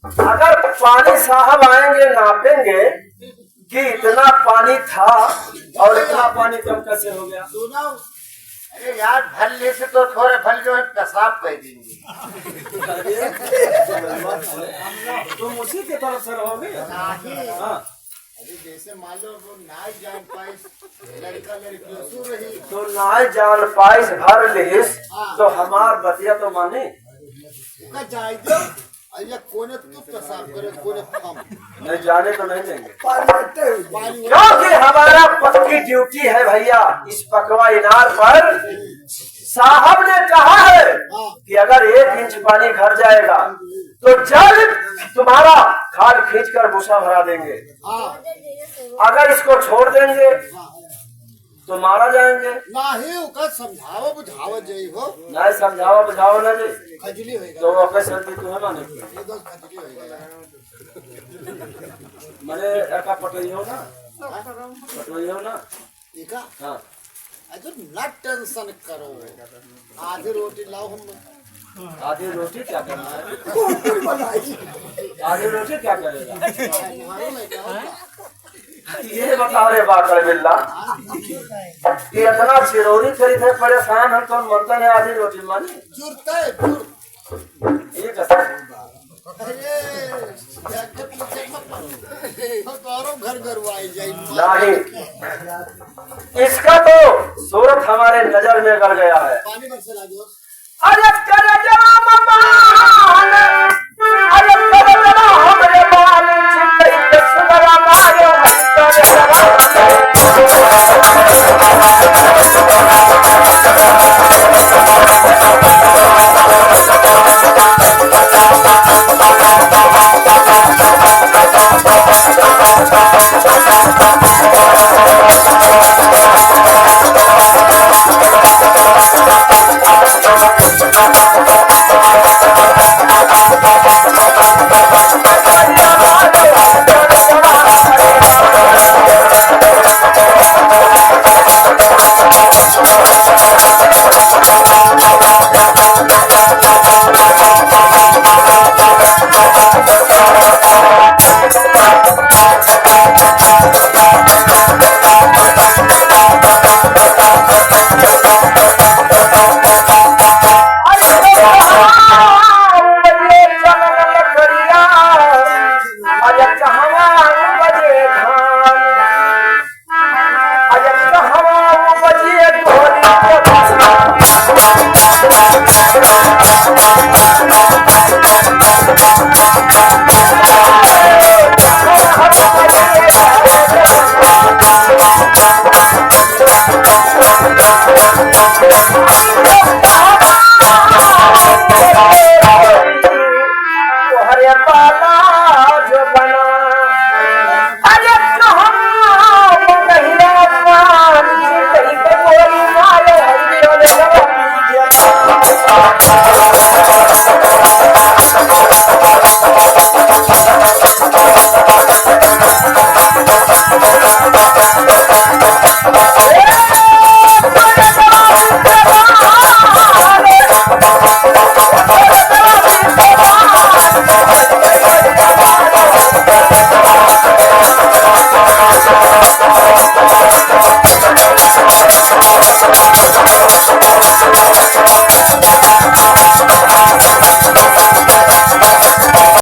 अगर पानी साहब आएंगे नापेंगे कि इतना पानी था और इतना पानी कम कैसे हो गया। सुनो, अरे यार भल्ले से तो थोड़े भल जो है पेशाब कर देंगे। तुम उसी की तरफ से रहोगे। हाँ। अरे जैसे मान लो वो नाई जान पाए लड़का लड़की सो रही तो नाई जान पाइस भर लिस तो हमार बतिया तो माने का जाए दो। अरे कोने तो पेशाब करे कोने कम नहीं जाने तो नहीं देंगे पानी क्योंकि हमारा पक्की ड्यूटी है भैया। इस पकवा इनार पर साहब ने कहा है कि अगर 1 इंच पानी घर जाएगा तो जल तुम्हारा खाल खींच कर भूसा भरा देंगे। अगर इसको छोड़ देंगे तो मारा जाएंगे। नाही उका समझावा बुझावा जाई हो नहीं समझावा बुझावा ना जाए खजली होएगा तो वापस चलती तुम्हें माने ये दो खजली होएगा मरे एका पटई हो ना पटई हो ना ठीक है। हाँ अजो ना टेंशन करो आधी रोटी लाओ हम आधी रोटी क्या करना है आधी रोटी क्या करेगा मारो नहीं क्या ये बता रहे बाकर बिल्ला ये इतना चिरौरी करी थे परेशान हम कौन मनता है आधी रोटी मानी जुरता है जुर ये कैसा अरे जाके पीछे मत पड़ो तो घर घरवाई जाई नहीं इसका तो सूरत हमारे नजर में गड़ गया है। पानी बरसे ला दो अरे कर जमा मान अरे कर जमा हमरे मान चित्ते सुनरा मायो Thank you.